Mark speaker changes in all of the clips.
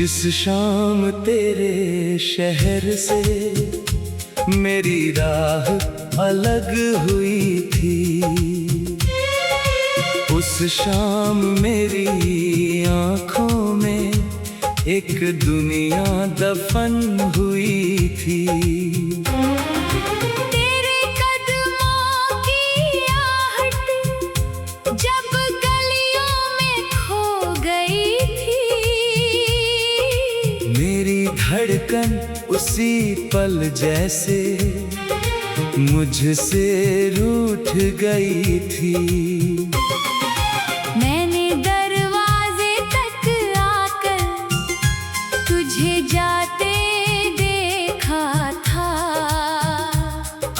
Speaker 1: जिस शाम तेरे शहर से मेरी राह अलग हुई थी, उस शाम मेरी आँखों में एक दुनिया दफन हुई थी।
Speaker 2: तेरे कदमों की आहट जब गलियों में खो गई थी,
Speaker 1: मेरी धड़कन उसी पल जैसे मुझसे रूठ गई थी।
Speaker 2: मैंने दरवाजे तक आकर तुझे जाते देखा था,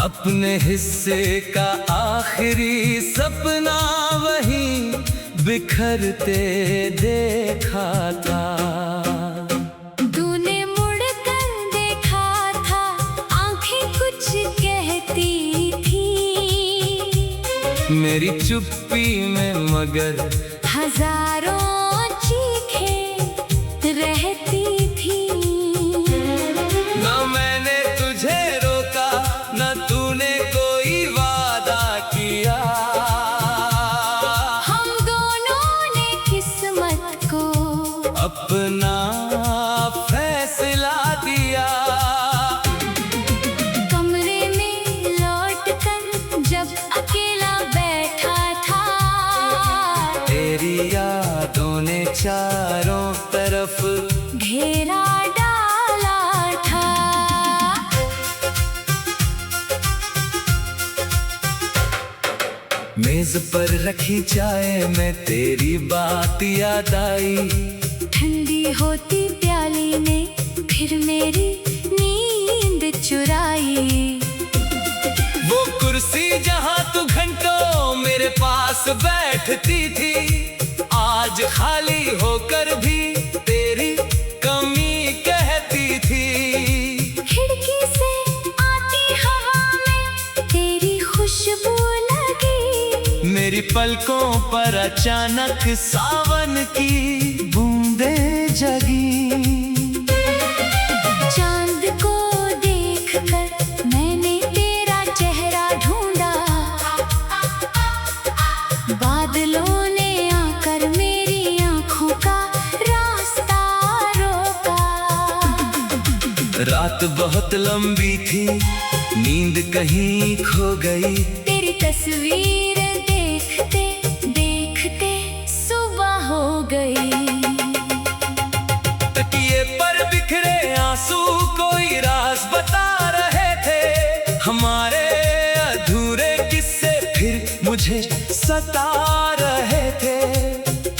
Speaker 1: अपने हिस्से का आखिरी सपना वहीं बिखरते देखा था।
Speaker 2: तूने मुड़कर देखा था, आंखें कुछ कहती थी,
Speaker 1: मेरी चुप्पी में मगर
Speaker 2: हजारों चीखें रहती थी।
Speaker 1: ना मैंने तुझे रोका, ना तूने कोई वादा किया,
Speaker 2: हम दोनों ने किस्मत को
Speaker 1: अपना फैसला दिया।
Speaker 2: कमरे में लौटकर जब अकेला बैठा था,
Speaker 1: तेरी यादों ने चारों तरफ
Speaker 2: घेरा डाला था।
Speaker 1: मेज पर रखी चाय में तेरी बात याद आई,
Speaker 2: ठंडी होती प्याली ने फिर मेरी नींद चुराई।
Speaker 1: वो कुर्सी जहां तू घंटों मेरे पास बैठती थी, आज खाली होकर भी तेरी कमी कहती थी।
Speaker 2: खिड़की से आती हवा में तेरी खुशबू लगी,
Speaker 1: मेरी पलकों पर अचानक सावन की बूंदें जगी।
Speaker 2: चांद को देखकर मैंने तेरा चेहरा ढूंढा, बादलों ने आकर मेरी आंखों का रास्ता रोका।
Speaker 1: रात बहुत लंबी थी, नींद कहीं खो गई,
Speaker 2: तेरी तस्वीर देखते देखते सुबह हो गई।
Speaker 1: तकिए पर बिखरे आंसू कोई राज बता रहे थे, हमारे अधूरे किस्से फिर मुझे सता रहे थे।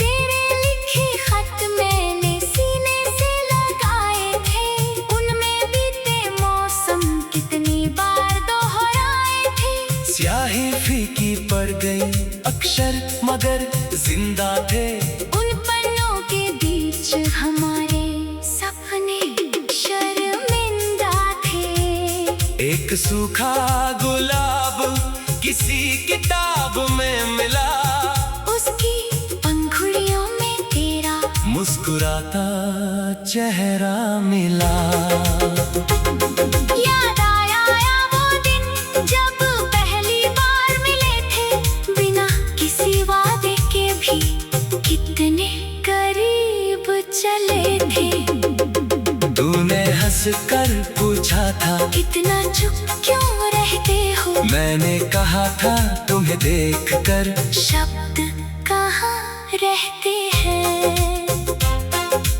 Speaker 2: तेरे लिखे खत मैंने सीने से लगाए थे, उनमें बीते मौसम कितनी बार दोहराए थे।
Speaker 1: स्याही फीकी पड़ गई, अक्षर मगर जिंदा थे,
Speaker 2: उन पन्नों के बीच हमारे सपने शर्मिंदा थे।
Speaker 1: एक सूखा गुलाब किसी किताब में मिला,
Speaker 2: उसकी पंखुड़ियों में तेरा
Speaker 1: मुस्कुराता चेहरा मिला।
Speaker 2: याद आया वो दिन जब पहली बार मिले थे, बिना किसी वादे के भी कितने करीब चले थे।
Speaker 1: तूने हंस कर पूछा था,
Speaker 2: इतना चुप क्यों रहते हो,
Speaker 1: मैंने कहा था तुम्हें देखकर
Speaker 2: शब्द कहाँ रहते हैं।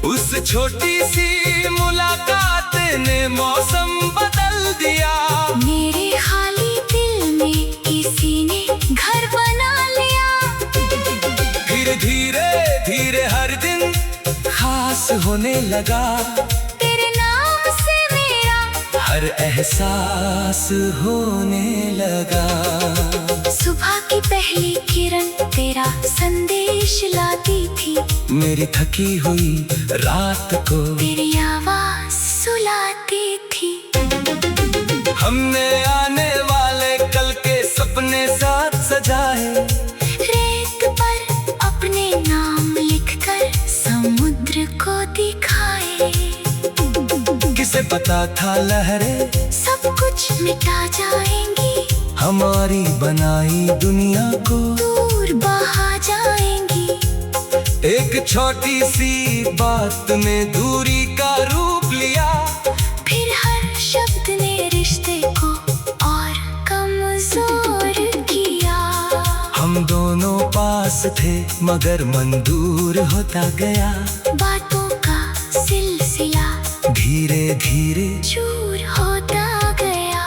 Speaker 1: उस छोटी सी मुलाकात ने मौसम बदल दिया,
Speaker 2: मेरे खाली दिल में किसी ने घर बना लिया।
Speaker 1: फिर धीरे धीरे हर दिन खास होने लगा,
Speaker 2: तेरे नाम से मेरा
Speaker 1: हर एहसास होने लगा।
Speaker 2: सुबह की पहली किरण तेरा संदेश लाती थी,
Speaker 1: मेरी थकी हुई रात को
Speaker 2: तेरी आवाज सुलाती थी।
Speaker 1: हमने आने वाले कल के सपने साथ सजाए,
Speaker 2: रेत पर अपने नाम लिखकर समुद्र को दिखाए।
Speaker 1: पता था लहरें
Speaker 2: सब कुछ मिटा जाएंगी,
Speaker 1: हमारी बनाई दुनिया को
Speaker 2: दूर बहा जाएंगी।
Speaker 1: एक छोटी सी बात ने दूरी का रूप लिया,
Speaker 2: फिर हर शब्द ने रिश्ते को और कमजोर किया।
Speaker 1: हम दोनों पास थे मगर मन दूर होता गया,
Speaker 2: बातों का सिलसिला
Speaker 1: धीरे धीरे
Speaker 2: चूर होता गया।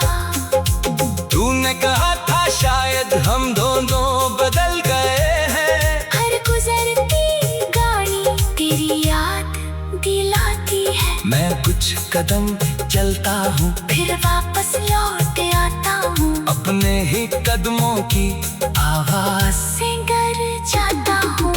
Speaker 1: तूने कहा था शायद हम दोनों बदल गए हैं,
Speaker 2: हर गुजरती गाड़ी तेरी याद दिलाती है।
Speaker 1: मैं कुछ कदम चलता हूँ
Speaker 2: फिर वापस लौट आता हूँ,
Speaker 1: अपने ही कदमों की आवाज
Speaker 2: से डर जाता हूँ।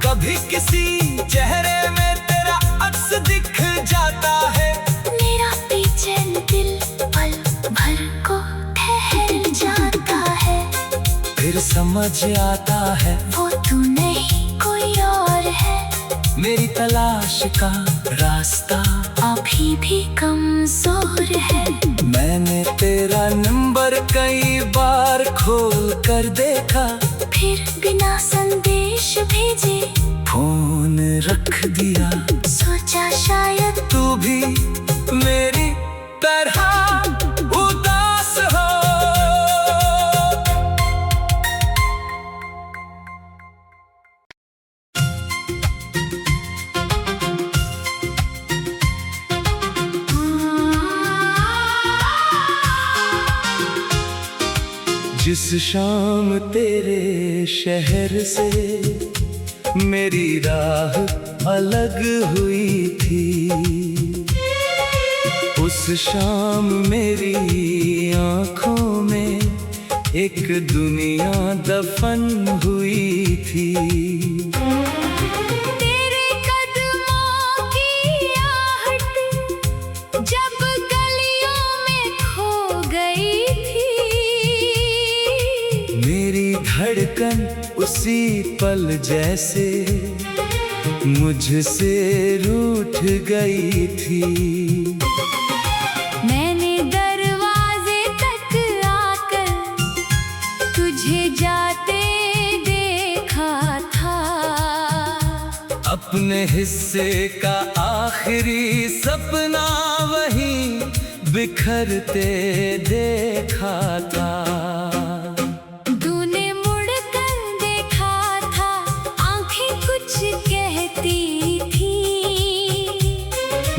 Speaker 1: कभी किसी चेहरे में तेरा अक्स दिख जाता है,
Speaker 2: मेरा बेचैन दिल पल भर को ठहर जाता है।
Speaker 1: फिर समझ आता है
Speaker 2: वो तू नहीं कोई और है,
Speaker 1: मेरी तलाश का रास्ता
Speaker 2: अभी भी कमजोर है।
Speaker 1: मैंने तेरा नंबर कई बार खोल कर देखा,
Speaker 2: फिर बिना संदेश भेजे
Speaker 1: फोन रख दिया।
Speaker 2: सोचा शायद
Speaker 1: तू भी मेरी तरह उदास हो। जिस शाम तेरे शहर से मेरी राह अलग हुई थी, उस शाम मेरी आँखों में एक दुनिया दफन हुई थी।
Speaker 2: तेरे कदमों की आहट जब गलियों में खो गई थी,
Speaker 1: मेरी धड़कन उसी पल जैसे मुझसे रूठ गई थी।
Speaker 2: मैंने दरवाजे तक आकर तुझे जाते देखा था,
Speaker 1: अपने हिस्से का आखिरी सपना वहीं बिखरते देखा था।
Speaker 2: तूने मुड़कर देखा था, आंखें कुछ कहती थी,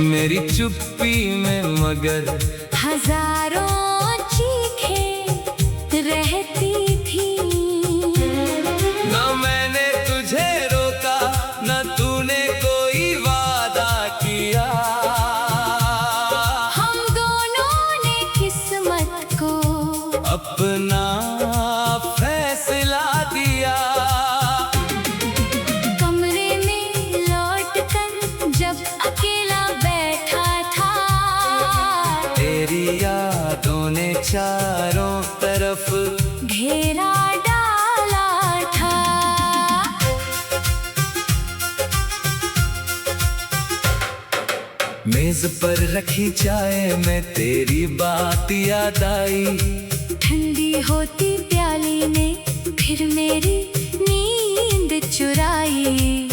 Speaker 1: मेरी चुप्पी में मगर
Speaker 2: हजारों चीखें रहती थी।
Speaker 1: ना मैंने तुझे रोका, ना तूने कोई वादा किया,
Speaker 2: हम दोनों ने किस्मत को
Speaker 1: अपना फैसला दिया।
Speaker 2: कमरे में लौटकर जब अकेला बैठा था,
Speaker 1: तेरी यादों ने चारों तरफ
Speaker 2: घेरा डाला था।
Speaker 1: मेज पर रखी चाय में तेरी बात याद आई,
Speaker 2: ठंडी होती प्याली ने फिर मेरी नींद चुराई।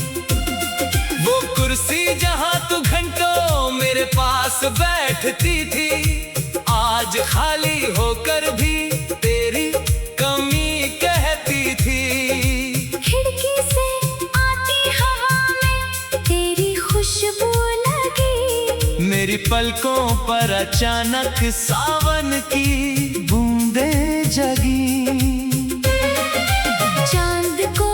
Speaker 1: वो कुर्सी जहां तू घंटों मेरे पास बैठती थी, आज खाली होकर भी तेरी कमी कहती थी।
Speaker 2: खिड़की से आती हवा में तेरी खुशबू लगी,
Speaker 1: मेरी पलकों पर अचानक सावन की बूंदें जगी।
Speaker 2: चांद को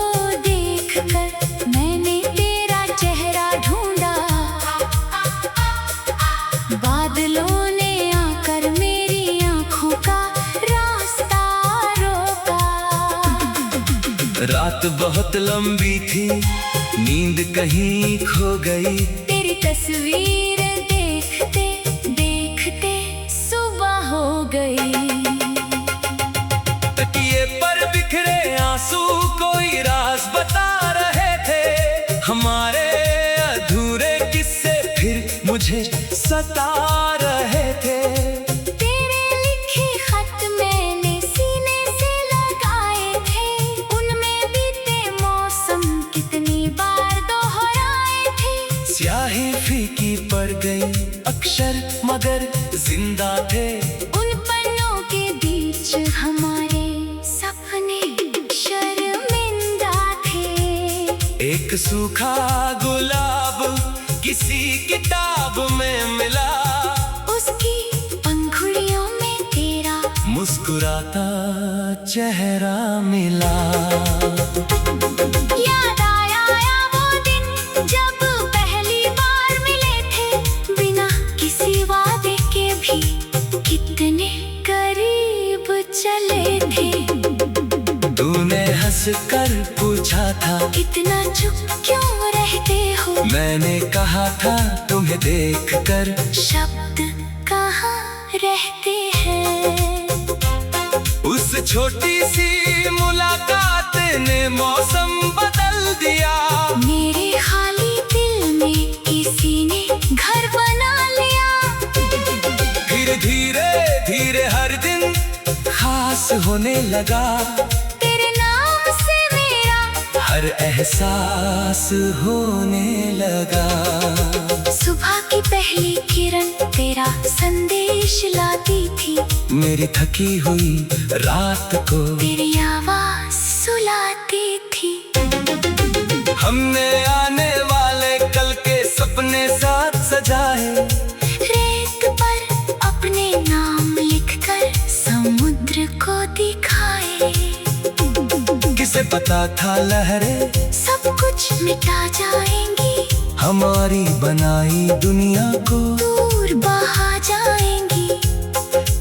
Speaker 2: देखकर मैंने तेरा चेहरा ढूंढा, बादलों ने आकर मेरी आंखों का रास्ता रोका।
Speaker 1: रात बहुत लंबी थी, नींद कहीं खो गई,
Speaker 2: तेरी तस्वीर देखते देखते सुबह हो गई।
Speaker 1: तकिए पर बिखरे आंसू कोई राज बता रहे थे, हमारे अधूरे किस्से फिर मुझे सता रहे एक सूखा गुलाब किसी किताब में मिला,
Speaker 2: उसकी पंखुड़ियों में तेरा
Speaker 1: मुस्कुराता चेहरा मिला।
Speaker 2: याद आया वो दिन जब पहली बार मिले थे, बिना किसी वादे के भी कितने करीब चले थे।
Speaker 1: तूने हंस कर पूछा था
Speaker 2: इतना चुप क्यों रहते हो,
Speaker 1: मैंने कहा था तुम्हें देखकर
Speaker 2: शब्द कहाँ रहते हैं।
Speaker 1: उस छोटी सी मुलाकात ने मौसम बदल दिया,
Speaker 2: मेरे खाली दिल में किसी ने घर बना लिया।
Speaker 1: फिर धीरे धीरे हर दिन खास होने लगा,
Speaker 2: तेरे नाम से मेरा
Speaker 1: हर एहसास होने लगा।
Speaker 2: सुबह की पहली किरण तेरा संदेश लाती थी,
Speaker 1: मेरी थकी हुई रात को
Speaker 2: तेरी आवाज सुलाती थी।
Speaker 1: हमने आने वाले कल के सपने साथ सजाए,
Speaker 2: रेत पर अपने नाम लिखकर समुद्र को दिखाए।
Speaker 1: किसे पता था लहरें
Speaker 2: सब कुछ मिटा जाएंगी,
Speaker 1: हमारी बनाई दुनिया को
Speaker 2: दूर बहा जाएंगी।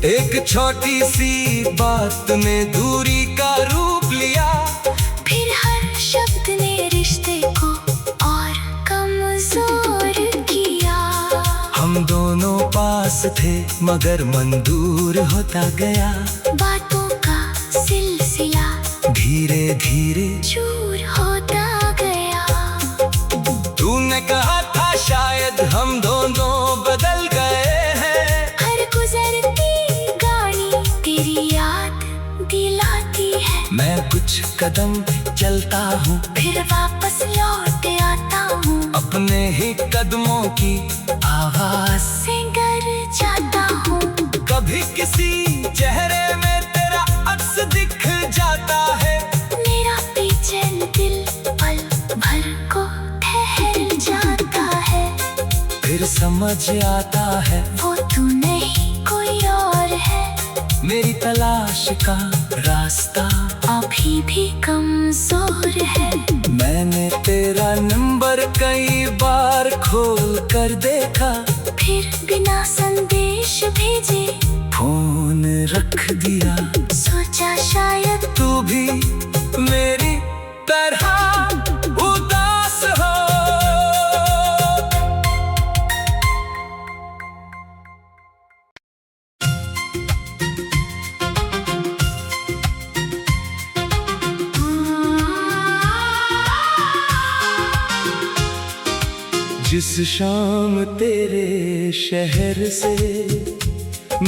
Speaker 1: एक छोटी सी बात ने दूरी का रूप लिया,
Speaker 2: फिर हर शब्द ने रिश्ते को और कमजोर किया।
Speaker 1: हम दोनों पास थे मगर मन दूर होता गया,
Speaker 2: बातों का सिलसिला
Speaker 1: धीरे धीरे
Speaker 2: चूर होता गया।
Speaker 1: तूने कहा था शायद हम दोनों बदल गए हैं,
Speaker 2: हर गुजरती गाड़ी तेरी याद दिलाती है।
Speaker 1: मैं कुछ कदम चलता हूँ
Speaker 2: फिर वापस लौट आता हूँ,
Speaker 1: अपने ही कदमों की आवाज
Speaker 2: से डर जाता हूँ।
Speaker 1: कभी किसी चेहरे में तेरा अक्स दिख जाता है,
Speaker 2: मेरा बेचैन दिल पल भर को ठहर जाता है।
Speaker 1: फिर समझ आता है
Speaker 2: वो तू नहीं कोई और है,
Speaker 1: मेरी तलाश का रास्ता
Speaker 2: अभी भी कमजोर है।
Speaker 1: मैंने तेरा नंबर कई बार खोल कर देखा,
Speaker 2: फिर बिना संदेश भेजे
Speaker 1: फोन रख दिया।
Speaker 2: सोचा शायद
Speaker 1: तू भी मेरी तरह उदास हो। जिस शाम तेरे शहर से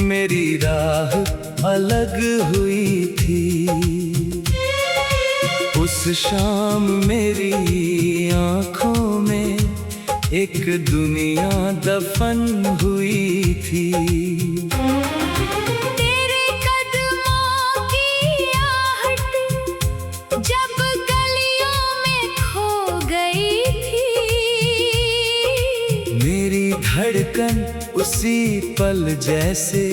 Speaker 1: मेरी राह अलग हुई थी, उस शाम मेरी आँखों में एक दुनिया दफन हुई थी।
Speaker 2: तेरे कदमों की आहट जब गलियों में खो गई थी,
Speaker 1: मेरी धड़कन उसी पल जैसे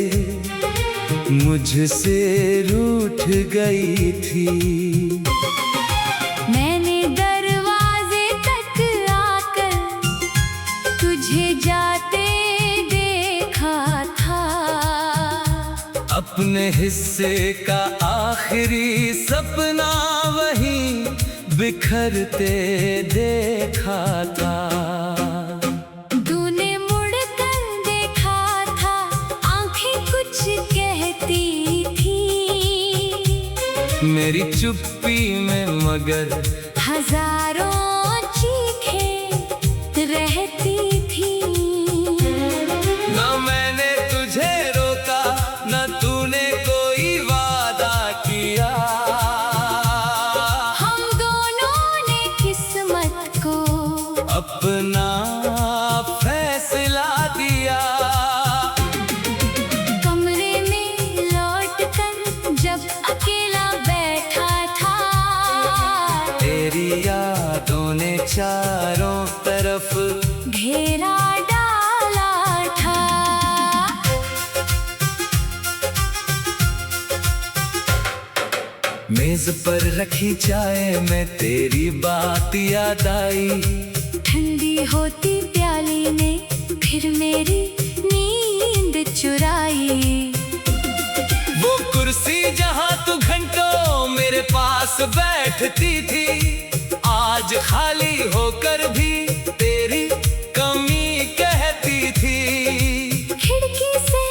Speaker 1: मुझसे रूठ गई थी।
Speaker 2: मैंने दरवाजे तक आकर तुझे जाते देखा था,
Speaker 1: अपने हिस्से का आखिरी सपना वहीं बिखरते देखा था।
Speaker 2: तूने मुड़कर देखा था, आंखें कुछ कहती थी,
Speaker 1: मेरी चुप्पी में मगर
Speaker 2: हजारों चीखें रहती थी।
Speaker 1: न मैंने तुझे रोका न तूने कोई वादा किया,
Speaker 2: हम दोनों ने किस्मत को
Speaker 1: अपना फैसला दिया।
Speaker 2: कमरे में लौटकर जब अकेला बैठा था,
Speaker 1: तेरी यादों मेज पर रखी चाय में तेरी बात याद आई।
Speaker 2: ठंडी होती प्याली ने फिर मेरी नींद चुराई।
Speaker 1: वो कुर्सी जहां तू घंटों मेरे पास बैठती थी, आज खाली होकर भी तेरी कमी कहती थी।
Speaker 2: खिड़की से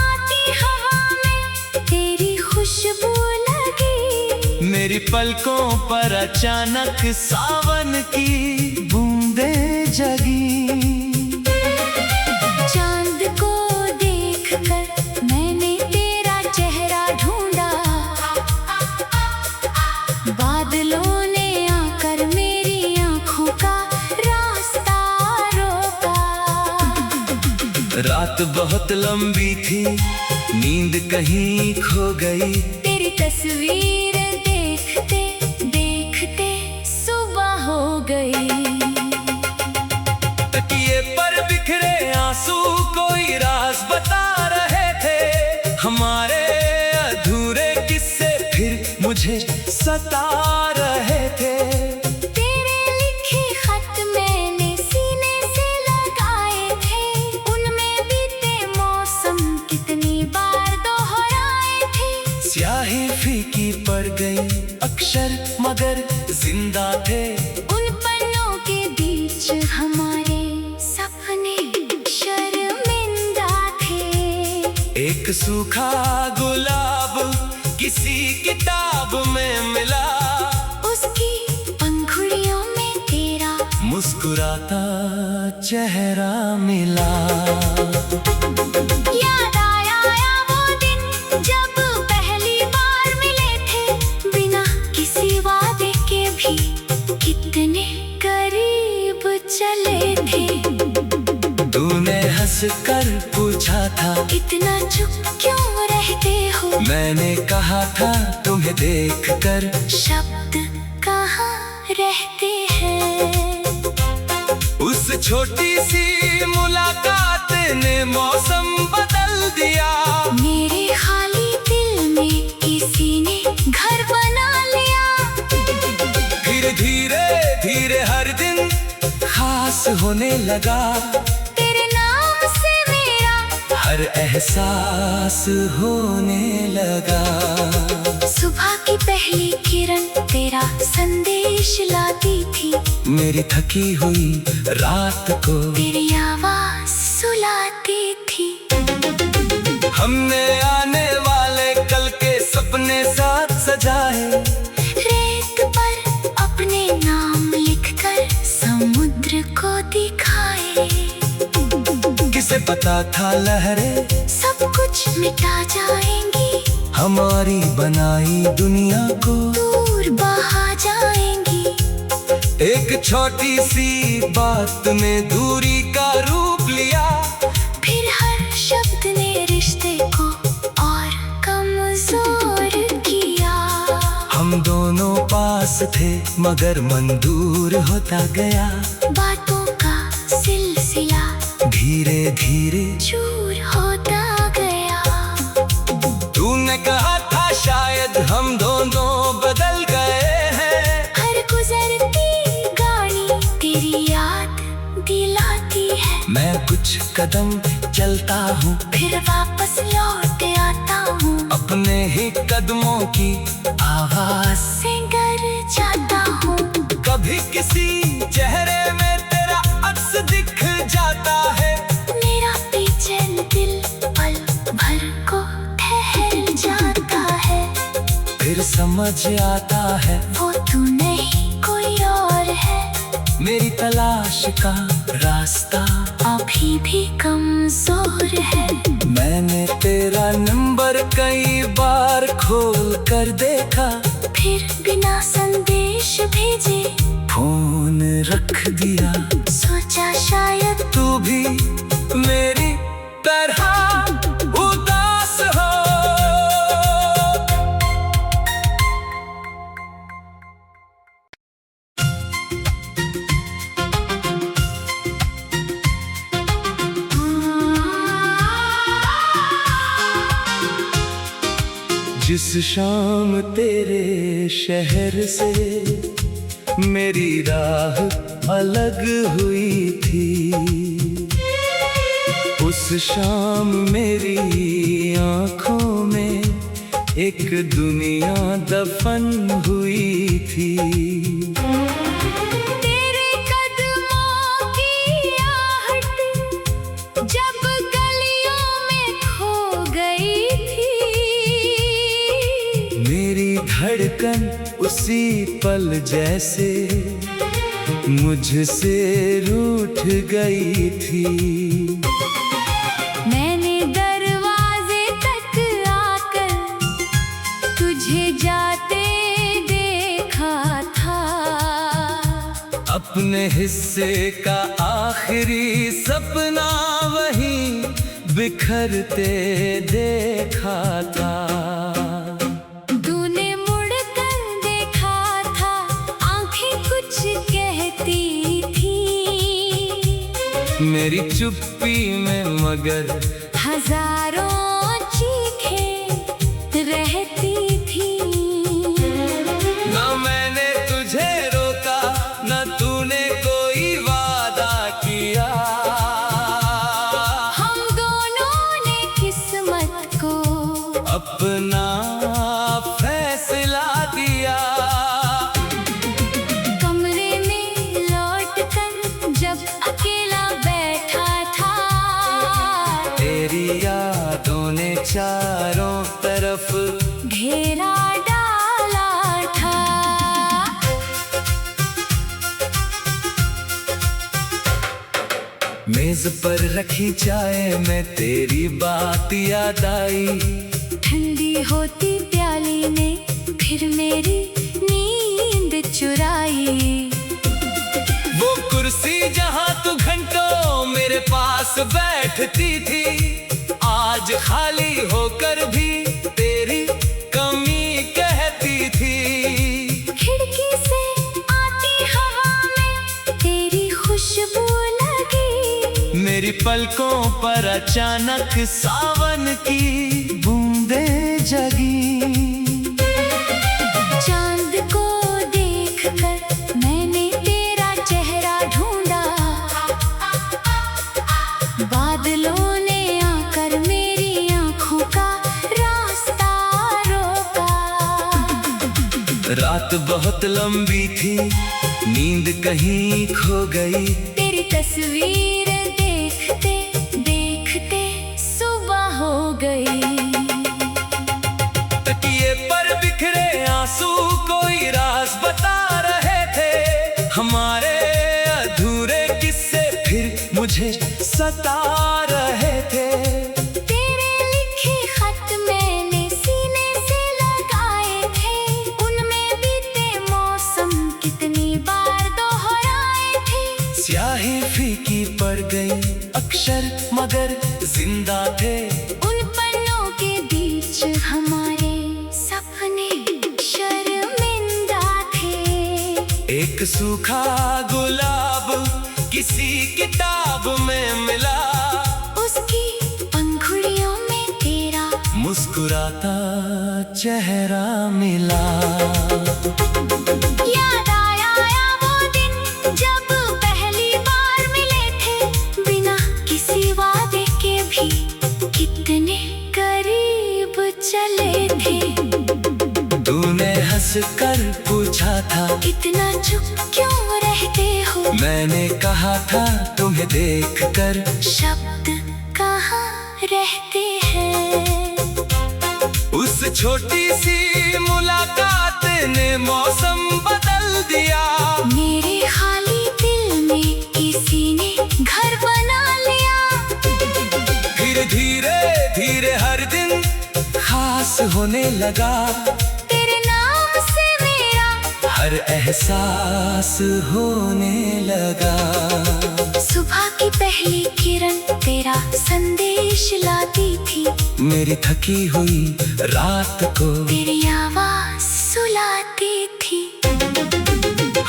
Speaker 2: आती हवा में तेरी खुशबू लगी।
Speaker 1: मेरी पलकों पर अचानक सावन की बूंदें जगी।
Speaker 2: चांद को देखकर मैंने तेरा चेहरा ढूंढा। बादलों ने आकर मेरी आंखों का रास्ता रोका।
Speaker 1: रात बहुत लंबी थी, नींद कहीं खो गई।
Speaker 2: तेरी तस्वीर देखते देखते सुबह हो गई।
Speaker 1: तकिए पर बिखरे आंसू कोई राज बता रहे थे। हमारे अधूरे किस्से फिर मुझे सता रहे थे।
Speaker 2: तेरे लिखे खत मैंने सीने से लगाए थे। उनमें बीते मौसम कितनी बार दोहराए थे।
Speaker 1: स्याही फीकी पड़ गई, अक्षर मगर जिंदा थे।
Speaker 2: उन पन्नों के बीच हमारे सपने शर्मिंदा थे।
Speaker 1: एक सूखा गुलाब किसी किताब में मिला,
Speaker 2: उसकी पंखुड़ियों में तेरा
Speaker 1: मुस्कुराता चेहरा मिला।
Speaker 2: याद आया वो दिन जब पहली बार मिले थे। बिना किसी वादे के भी कितने करीब चले थे।
Speaker 1: तूने हंस कर पूछा था,
Speaker 2: इतना चुप क्यों रहते हो।
Speaker 1: मैंने कहा था तुम्हें देखकर
Speaker 2: शब्द कहाँ रहते हैं।
Speaker 1: उस छोटी सी मुलाकात ने मौसम बदल दिया।
Speaker 2: मेरे खाली दिल में किसी ने घर बना लिया।
Speaker 1: फिर धीरे धीरे हर दिन खास होने लगा।
Speaker 2: तेरे नाम से मेरा
Speaker 1: हर एहसास होने लगा।
Speaker 2: सुबह की पहली किरण तेरा संदेश लाती थी।
Speaker 1: मेरी थकी हुई रात को
Speaker 2: तेरी आवाज सुलाती थी।
Speaker 1: हमने आने वाले कल के सपने साथ सजाए।
Speaker 2: रेत पर अपने नाम लिखकर समुद्र को दिखाए।
Speaker 1: किसे पता था लहरें
Speaker 2: सब कुछ मिटा जाएंगी।
Speaker 1: हमारी बनाई दुनिया को
Speaker 2: दूर बहा जाएंगी।
Speaker 1: एक छोटी सी बात ने दूरी का रूप लिया।
Speaker 2: फिर हर शब्द ने रिश्ते को और कमजोर किया।
Speaker 1: हम दोनों पास थे मगर मन दूर होता गया।
Speaker 2: बातों का सिलसिला
Speaker 1: धीरे धीरे
Speaker 2: चूर होता गया।
Speaker 1: तूने कहा था शायद हम दोनों बदल गए हैं।
Speaker 2: हर गुजरती गाड़ी तेरी याद दिलाती है।
Speaker 1: मैं कुछ कदम चलता हूँ,
Speaker 2: फिर वापस लौट आता हूँ।
Speaker 1: अपने ही कदमों की आवाज
Speaker 2: से डर जाता हूँ।
Speaker 1: कभी किसी चेहरे में तेरा अक्स दिख जाता है।
Speaker 2: मेरा बेचैन दिल पल भर को ठहर जाता है।
Speaker 1: फिर समझ आता है
Speaker 2: वो तू नहीं कोई और है।
Speaker 1: मेरी तलाश का रास्ता
Speaker 2: अभी भी कमजोर है।
Speaker 1: मैंने तेरा नंबर कई बार खोल कर देखा।
Speaker 2: फिर बिना संदेश भेजे
Speaker 1: फोन रख दिया।
Speaker 2: सोचा शायद
Speaker 1: तू भी मेरी तरह उदास हो। जिस शाम तेरे शहर से मेरी राह अलग हुई थी, उस शाम मेरी आँखों में एक दुनिया दफन हुई थी।
Speaker 2: तेरे कदमों की आहट जब गलियों में खो गई थी,
Speaker 1: मेरी धड़कन उसी पल जैसे मुझसे रूठ गई थी।
Speaker 2: मैंने दरवाजे तक आकर तुझे जाते देखा था,
Speaker 1: अपने हिस्से का आखिरी सपना वहीं बिखरते देखा था।
Speaker 2: तूने मुड़कर देखा था, आंखें कुछ कहती थी,
Speaker 1: मेरी चुप्पी में मगर
Speaker 2: हजारों चीखें रहती थी।
Speaker 1: न मैंने तुझे रोका, न तूने कोई वादा किया,
Speaker 2: हम दोनों ने किस्मत को
Speaker 1: अपना फैसला दिया।
Speaker 2: कमरे में लौटकर जब अकेला बैठा था,
Speaker 1: तेरी यादों ने चारों तरफ
Speaker 2: घेरा डाला था।
Speaker 1: मेज पर रखी चाय में तेरी बात याद आई,
Speaker 2: ठंडी होती प्याली ने फिर मेरी नींद चुराई।
Speaker 1: वो कुर्सी जहां तू घंटों मेरे पास बैठती थी, आज खाली होकर भी तेरी कमी कहती थी।
Speaker 2: खिड़की से आती हवा में तेरी खुशबू लगी,
Speaker 1: मेरी पलकों पर अचानक सावन की बूंदें जगी।
Speaker 2: चांद को देखकर मैंने तेरा चेहरा ढूंढा, बादलों ने आकर मेरी आंखों का रास्ता रोका।
Speaker 1: रात बहुत लंबी थी, नींद कहीं खो गई,
Speaker 2: तेरी तस्वीर देखते देखते सुबह हो गई।
Speaker 1: तकिए पर बिखरे आंसू कोई राज बता रहे थे, हमारे अधूरे किस्से फिर मुझे सता रहे थे।
Speaker 2: तेरे लिखे खत मैंने सीने से लगाए थे, उनमें बीते मौसम कितनी बार दोहराए थे।
Speaker 1: स्याही फीकी पड़ गई, अक्षर मगर जिंदा थे,
Speaker 2: उन पन्नों के बीच हमारे सपने शर्मिंदा थे।
Speaker 1: एक सूखा गुलाब किसी किताब में मिला,
Speaker 2: उसकी पंखुड़ियों में तेरा
Speaker 1: मुस्कुराता चेहरा मिला।
Speaker 2: याद आया वो दिन जब पहली बार मिले थे, बिना किसी वादे के भी कितने करीब चले थे।
Speaker 1: तूने हंस कर पूछा था,
Speaker 2: इतना चुप क्यों रहते हो,
Speaker 1: मैंने कहा था तुम्हें देखकर
Speaker 2: शब्द कहाँ रहते हैं।
Speaker 1: उस छोटी सी मुलाकात ने मौसम बदल दिया,
Speaker 2: मेरे खाली दिल में किसी ने घर बना लिया।
Speaker 1: फिर धीरे धीरे हर दिन खास होने लगा,
Speaker 2: तेरे नाम से मेरा
Speaker 1: हर एहसास होने लगा।
Speaker 2: सुबह की पहली किरण तेरा संदेश लाती थी,
Speaker 1: मेरी थकी हुई रात को
Speaker 2: तेरी आवाज सुलाती थी।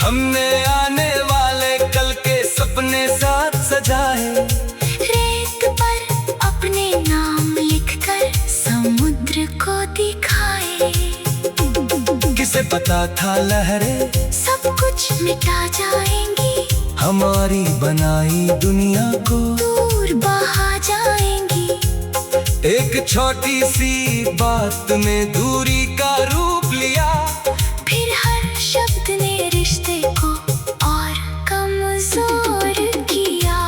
Speaker 1: हमने आने वाले कल के सपने साथ सजाए,
Speaker 2: रेत पर अपने नाम लिखकर समुद्र को दिखाए।
Speaker 1: किसे पता था लहरें
Speaker 2: सब कुछ मिटा जाएंगी,
Speaker 1: हमारी बनाई दुनिया को
Speaker 2: दूर बहा जाएंगी।
Speaker 1: एक छोटी सी बात ने दूरी का रूप लिया,
Speaker 2: फिर हर शब्द ने रिश्ते को और कमजोर किया।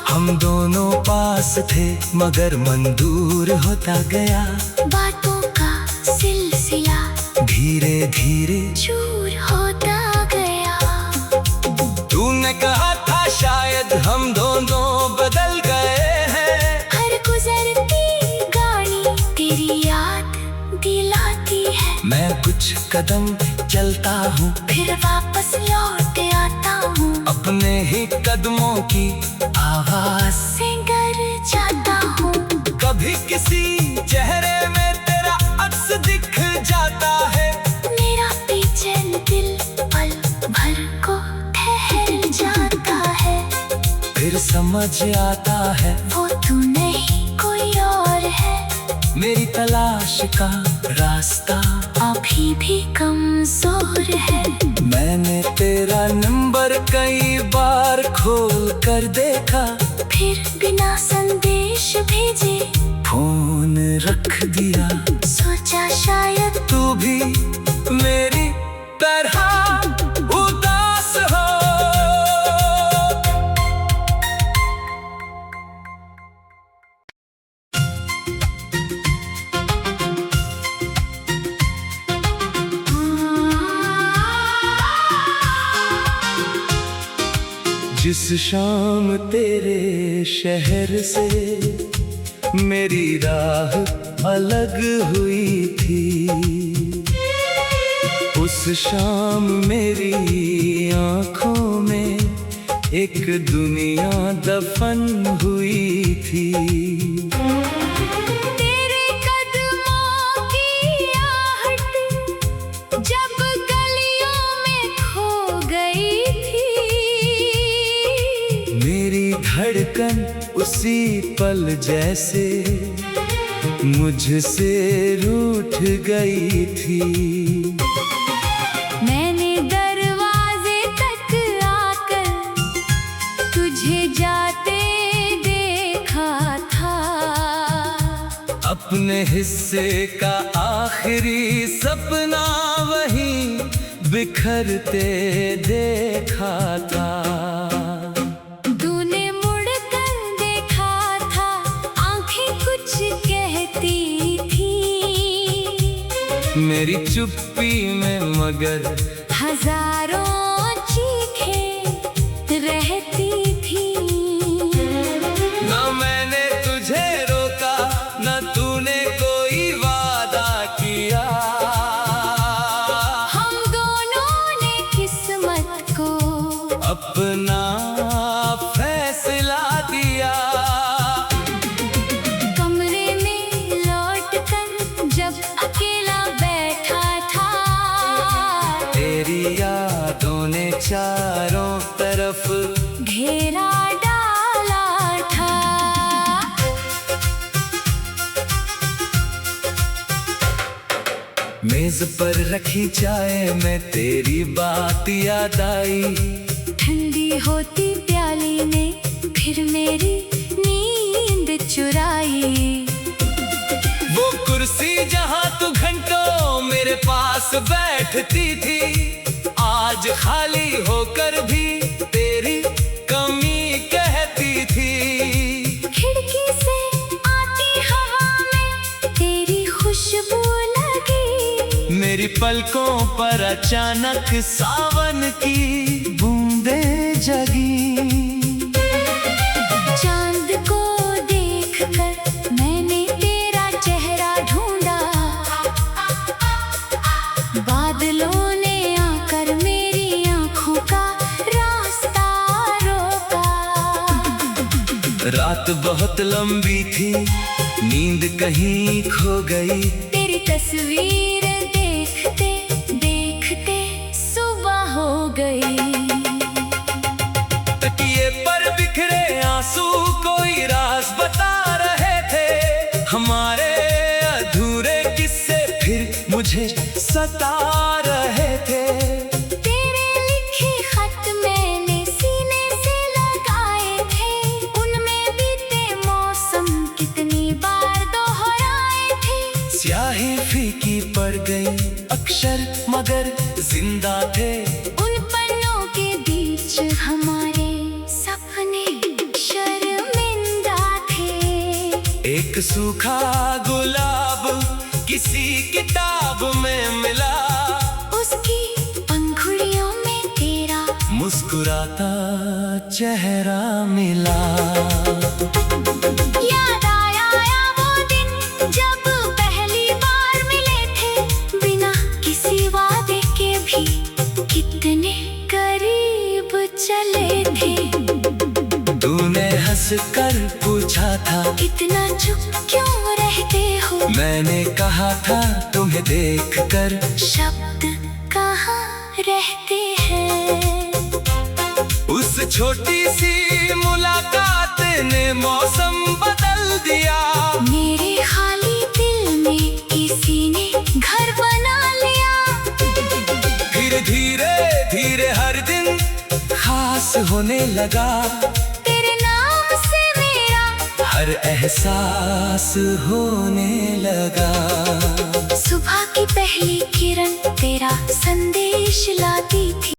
Speaker 1: हम दोनों पास थे मगर मन दूर होता गया,
Speaker 2: बातों का सिलसिला
Speaker 1: धीरे धीरे
Speaker 2: चूर होता गया।
Speaker 1: तूने कहा था शायद हम दोनों बदल गए हैं,
Speaker 2: हर गुजरती गाड़ी तेरी याद दिलाती है।
Speaker 1: मैं कुछ कदम चलता हूँ
Speaker 2: फिर वापस लौट आता हूँ,
Speaker 1: अपने ही कदमों की आवाज
Speaker 2: से डर जाता हूँ।
Speaker 1: कभी किसी चेहरे में तेरा अक्स दिख जाता है,
Speaker 2: मेरा बेचैन दिल पल भर को ठहर जाता है।
Speaker 1: फिर समझ आता है
Speaker 2: वो तू नहीं कोई और है,
Speaker 1: मेरी तलाश का रास्ता
Speaker 2: अभी भी कमजोर है।
Speaker 1: मैंने तेरा नंबर कई बार खोल कर देखा,
Speaker 2: फिर बिना संदेश भेजे
Speaker 1: फोन रख दिया।
Speaker 2: सोचा शायद
Speaker 1: तू भी मेरी तरह उदास हो। जिस शाम तेरे शहर से मेरी राह अलग हुई थी, उस शाम मेरी आँखों में एक दुनिया दफन हुई थी।
Speaker 2: तेरे कदमों की आहट जब गलियों में खो गई थी,
Speaker 1: मेरी धड़कन उसी पल जैसे मुझसे रूठ गई थी।
Speaker 2: मैंने दरवाजे तक आकर तुझे जाते देखा था,
Speaker 1: अपने हिस्से का आखिरी सपना वहीं बिखरते देखा था।
Speaker 2: तूने मुड़कर देखा था, आंखें कुछ कहती थी,
Speaker 1: मेरी चुप्पी में मगर
Speaker 2: हजारों चीखें रहती थी।
Speaker 1: ना मैंने तुझे रोका, ना तूने कोई वादा किया,
Speaker 2: हम दोनों ने किस्मत को
Speaker 1: अपना फैसला दिया।
Speaker 2: कमरे में लौटकर जब अकेला बैठा था,
Speaker 1: तेरी यादों ने चारों तरफ
Speaker 2: घेरा डाला था।
Speaker 1: मेज पर रखी चाय में तेरी बात याद आई,
Speaker 2: ठंडी होती प्याली ने फिर मेरी नींद चुराई।
Speaker 1: वो कुर्सी जहाँ तू घंटों मेरे पास बैठती थी, आज खाली होकर भी तेरी कमी कहती थी।
Speaker 2: खिड़की से आती हवा में तेरी खुशबू लगी,
Speaker 1: मेरी पलकों पर अचानक सावन की बूंदें जगी।
Speaker 2: चांद को देखकर मैंने तेरा चेहरा ढूंढा, बादलों ने आकर मेरी आंखों का रास्ता रोका।
Speaker 1: रात बहुत लंबी थी, नींद कहीं खो गई,
Speaker 2: तेरी तस्वीर देखते देखते सुबह हो गई।
Speaker 1: तकिए पर बिखरे आंसू कोई राज बता रहे थे, हमारे अधूरे किस्से फिर मुझे सता रहे थे।
Speaker 2: तेरे लिखे खत मैंने सीने से लगाए थे, उनमें बीते मौसम कितनी बार दोहराए थे।
Speaker 1: स्याही फीकी पड़ गई, अक्षर मगर जिंदा थे।
Speaker 2: उन पन्नों के बीच हमारे सपने शर्मिंदा थे।
Speaker 1: एक सूखा गुलाब किसी किताब में मिला,
Speaker 2: उसकी पंखुड़ियों में तेरा
Speaker 1: मुस्कुराता चेहरा मिला।
Speaker 2: याद आया वो दिन जब पहली बार मिले थे, बिना किसी वादे के भी कितने करीब चले थे।
Speaker 1: तूने हंस कर पूछा था,
Speaker 2: इतना चुप क्यों रहते हो?
Speaker 1: मैंने कहा था तुम्हें देखकर
Speaker 2: शब्द कहाँ रहते हैं?
Speaker 1: उस छोटी सी मुलाकात ने मौसम बदल दिया।
Speaker 2: मेरे खाली दिल में किसी ने घर बना लिया।
Speaker 1: फिर धीरे धीरे हर दिन खास होने लगा,
Speaker 2: तेरे नाम से मेरा
Speaker 1: हर एहसास होने लगा।